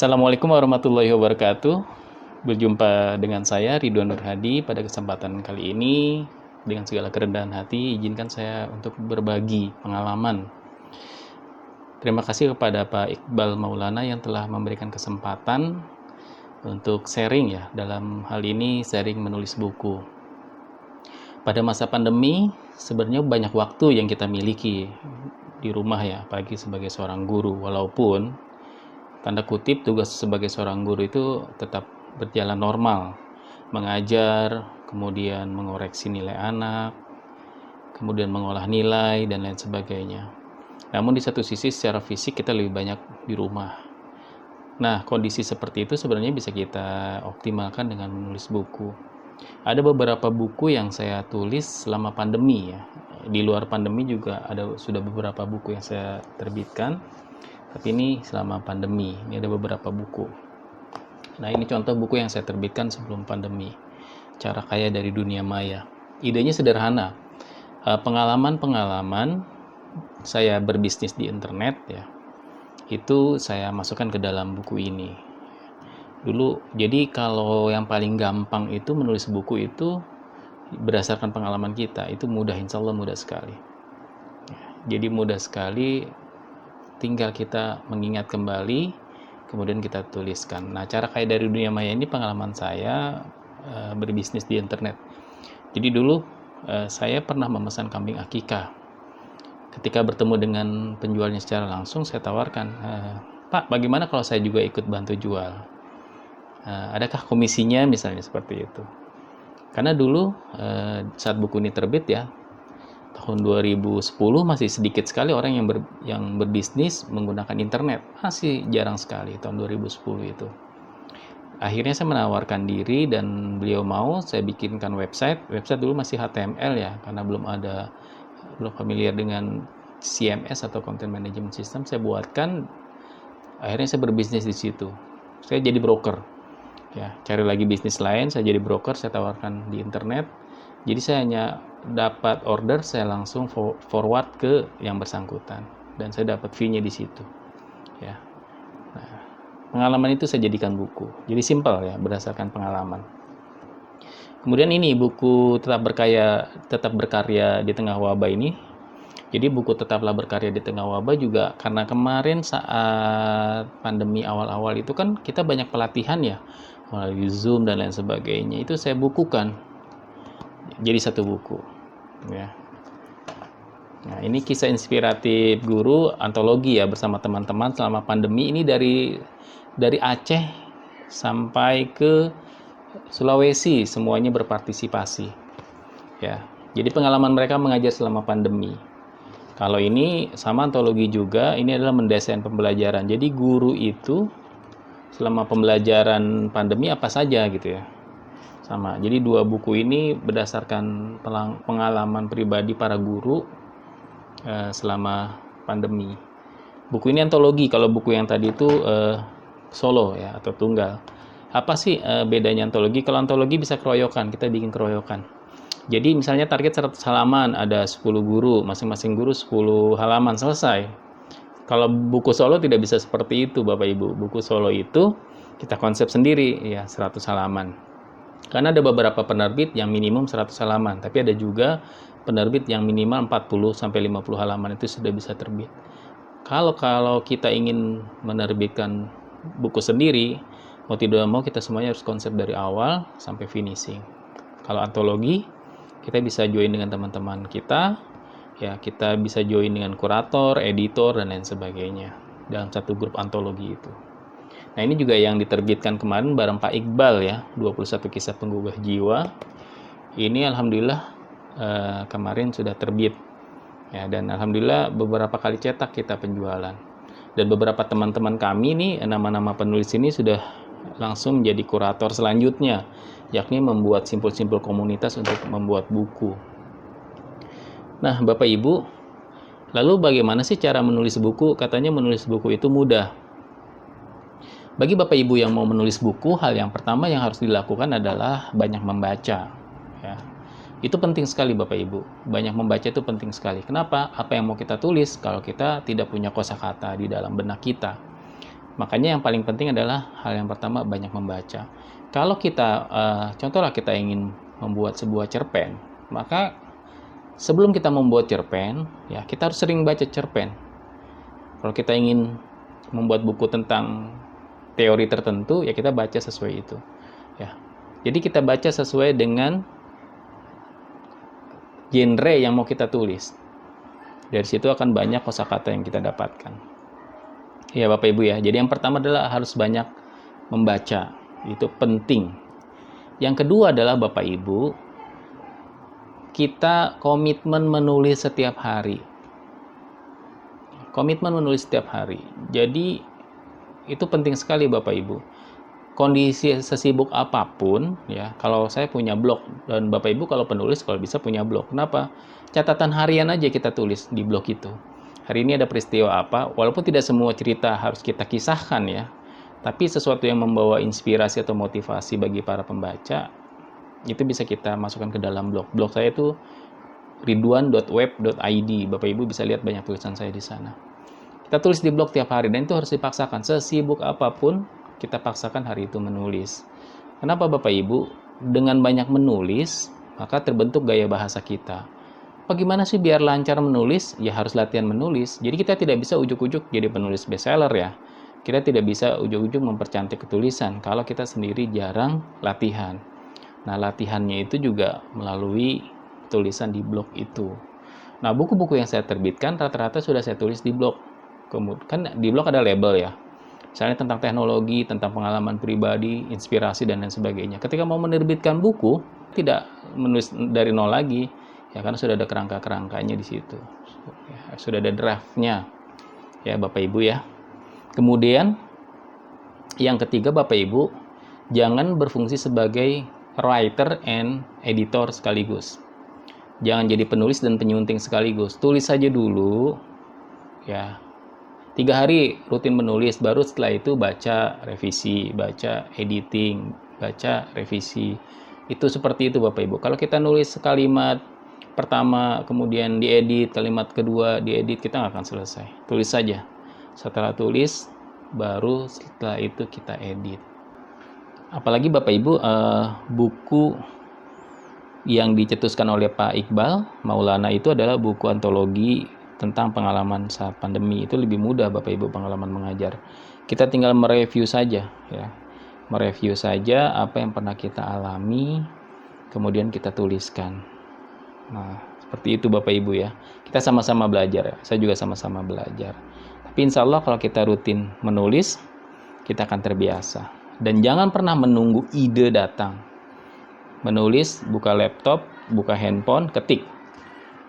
Assalamualaikum warahmatullahi wabarakatuh. Berjumpa dengan saya Ridwan Nur Hadi pada kesempatan kali ini. Dengan segala kerendahan hati, izinkan saya untuk berbagi pengalaman. Terima kasih kepada Pak Iqbal Maulana yang telah memberikan kesempatan untuk sharing ya. Dalam hal ini sharing menulis buku. Pada masa pandemi, sebenarnya banyak waktu yang kita miliki di rumah ya, apalagi sebagai seorang guru. Walaupun tanda kutip tugas sebagai seorang guru itu tetap berjalan normal, mengajar, kemudian mengoreksi nilai anak, kemudian mengolah nilai dan lain sebagainya. Namun di satu sisi secara fisik kita lebih banyak di rumah. Nah, kondisi seperti itu sebenarnya bisa kita optimalkan dengan menulis buku. Ada beberapa buku yang saya tulis selama pandemi ya. Di luar pandemi juga sudah beberapa buku yang saya terbitkan. Tapi ini selama pandemi, ini ada beberapa buku. Nah, ini contoh buku yang saya terbitkan sebelum pandemi. Cara kaya dari dunia maya. Idenya sederhana. Pengalaman-pengalaman saya berbisnis di internet ya. Itu saya masukkan ke dalam buku ini. Dulu, jadi kalau yang paling gampang itu menulis buku itu berdasarkan pengalaman kita. Itu mudah, insya Allah mudah sekali. Jadi mudah sekali, tinggal kita mengingat kembali, kemudian kita tuliskan. Nah, cara kaya dari dunia maya ini pengalaman saya berbisnis di internet. Jadi dulu saya pernah memesan kambing akikah. Ketika bertemu dengan penjualnya secara langsung, saya tawarkan, Pak, bagaimana kalau saya juga ikut bantu jual? Adakah komisinya misalnya seperti itu? Karena dulu saat buku ini terbit ya, tahun 2010 masih sedikit sekali orang yang berbisnis menggunakan internet. Masih jarang sekali tahun 2010 itu. Akhirnya saya menawarkan diri dan beliau mau saya bikinkan website. Website dulu masih HTML ya, karena belum familiar dengan CMS atau Content Management System. Saya buatkan, akhirnya saya berbisnis di situ. Saya jadi broker. Ya, cari lagi bisnis lain, saya jadi broker, saya tawarkan di internet. Jadi saya hanya dapat order, saya langsung forward ke yang bersangkutan dan saya dapat fee-nya di situ. Ya. Nah, pengalaman itu saya jadikan buku. Jadi simpel ya, berdasarkan pengalaman. Kemudian ini buku tetap berkarya di tengah wabah ini. Jadi buku Tetaplah Berkarya di Tengah Wabah juga karena kemarin saat pandemi awal-awal itu kan kita banyak pelatihan ya, melalui Zoom dan lain sebagainya. Itu saya bukukan jadi satu buku ya. Nah, ini kisah inspiratif guru antologi ya bersama teman-teman selama pandemi ini dari Aceh sampai ke Sulawesi, semuanya berpartisipasi ya. Jadi pengalaman mereka mengajar selama pandemi. Kalau ini sama antologi juga, ini adalah mendesain pembelajaran. Jadi guru itu selama pembelajaran pandemi apa saja gitu ya. Sama. Jadi dua buku ini berdasarkan pengalaman pribadi para guru selama pandemi. Buku ini antologi, kalau buku yang tadi itu solo ya atau tunggal. Apa sih bedanya antologi? Kalau antologi bisa keroyokan, kita bikin keroyokan. Jadi misalnya target 100 halaman, ada 10 guru, masing-masing guru 10 halaman, selesai. Kalau buku solo tidak bisa seperti itu Bapak Ibu. Buku solo itu kita konsep sendiri ya 100 halaman. Karena ada beberapa penerbit yang minimum 100 halaman, tapi ada juga penerbit yang minimal 40 sampai 50 halaman itu sudah bisa terbit. Kalau kita ingin menerbitkan buku sendiri, mau tidak mau kita semuanya harus konsep dari awal sampai finishing. Kalau antologi, kita bisa join dengan teman-teman kita, ya kita bisa join dengan kurator, editor, dan lain sebagainya dalam satu grup antologi itu. Nah, ini juga yang diterbitkan kemarin bareng Pak Iqbal ya, 21 kisah penggugah jiwa. Ini alhamdulillah kemarin sudah terbit. Ya, dan alhamdulillah beberapa kali cetak kita penjualan. Dan beberapa teman-teman kami nih, nama-nama penulis ini sudah langsung menjadi kurator selanjutnya, yakni membuat simpul-simpul komunitas untuk membuat buku. Nah, Bapak Ibu, lalu bagaimana sih cara menulis buku? Katanya menulis buku itu mudah. Bagi Bapak Ibu yang mau menulis buku, hal yang pertama yang harus dilakukan adalah banyak membaca. Ya. Itu penting sekali Bapak Ibu. Banyak membaca itu penting sekali. Kenapa? Apa yang mau kita tulis kalau kita tidak punya kosakata di dalam benak kita? Makanya yang paling penting adalah hal yang pertama banyak membaca. Kalau kita, contohlah kita ingin membuat sebuah cerpen, maka sebelum kita membuat cerpen, ya kita harus sering baca cerpen. Kalau kita ingin membuat buku tentang teori tertentu, ya kita baca sesuai itu. Ya, jadi kita baca sesuai dengan genre yang mau kita tulis. Dari situ akan banyak kosakata yang kita dapatkan. Ya Bapak Ibu ya. Jadi yang pertama adalah harus banyak membaca. Itu penting. Yang kedua adalah Bapak Ibu, kita komitmen menulis setiap hari. Komitmen menulis setiap hari. Jadi itu penting sekali Bapak Ibu. Kondisi sesibuk apapun ya, kalau saya punya blog dan Bapak Ibu kalau penulis kalau bisa punya blog. Kenapa? Catatan harian aja kita tulis di blog itu. Hari ini ada peristiwa apa, walaupun tidak semua cerita harus kita kisahkan ya, tapi sesuatu yang membawa inspirasi atau motivasi bagi para pembaca, itu bisa kita masukkan ke dalam blog. Blog saya itu ridwan.web.id. Bapak Ibu bisa lihat banyak tulisan saya di sana. Kita tulis di blog tiap hari dan itu harus dipaksakan. Sesibuk apapun, kita paksakan hari itu menulis. Kenapa Bapak Ibu? Dengan banyak menulis, maka terbentuk gaya bahasa kita. Bagaimana sih biar lancar menulis? Ya harus latihan menulis. Jadi kita tidak bisa ujuk-ujuk jadi penulis bestseller ya. Kita tidak bisa ujuk-ujuk mempercantik ketulisan kalau kita sendiri jarang latihan. Nah, latihannya itu juga melalui tulisan di blog itu. Nah, buku-buku yang saya terbitkan rata-rata sudah saya tulis di blog. Kemudian kan di blog ada label ya. Misalnya tentang teknologi, tentang pengalaman pribadi, inspirasi dan lain sebagainya. Ketika mau menerbitkan buku, tidak menulis dari nol lagi, ya karena sudah ada kerangka-kerangkanya di situ. Ya, sudah ada draftnya. Ya, Bapak Ibu ya. Kemudian yang ketiga Bapak Ibu, jangan berfungsi sebagai writer and editor sekaligus. Jangan jadi penulis dan penyunting sekaligus. Tulis saja dulu, ya. 3 hari rutin menulis, baru setelah itu baca revisi, baca editing, baca revisi. Itu seperti itu Bapak Ibu. Kalau kita nulis kalimat pertama, kemudian diedit, kalimat kedua diedit, kita nggak akan selesai. Tulis saja. Setelah tulis, baru setelah itu kita edit. Apalagi Bapak Ibu, buku yang dicetuskan oleh Pak Iqbal Maulana itu adalah buku antologi tentang pengalaman saat pandemi. Itu lebih mudah Bapak Ibu pengalaman mengajar. Kita tinggal mereview saja ya. Mereview saja apa yang pernah kita alami, kemudian kita tuliskan. Nah, seperti itu Bapak Ibu ya. Kita sama-sama belajar ya. Saya juga sama-sama belajar. Tapi insya Allah kalau kita rutin menulis, kita akan terbiasa. Dan jangan pernah menunggu ide datang. Menulis, buka laptop, buka handphone, ketik.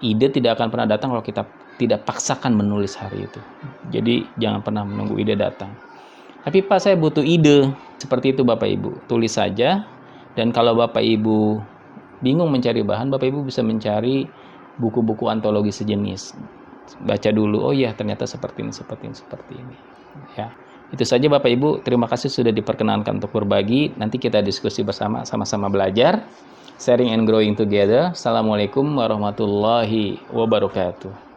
Ide tidak akan pernah datang kalau kita tidak paksakan menulis hari itu. Jadi jangan pernah menunggu ide datang. Tapi Pak, saya butuh ide. Seperti itu Bapak Ibu. Tulis saja. Dan kalau Bapak Ibu bingung mencari bahan, Bapak Ibu bisa mencari buku-buku antologi sejenis. Baca dulu, oh iya ternyata seperti ini, seperti ini, seperti ini. Ya. Itu saja Bapak Ibu, terima kasih sudah diperkenankan untuk berbagi. Nanti kita diskusi bersama, sama-sama belajar. Sharing and growing together. Assalamualaikum warahmatullahi wabarakatuh.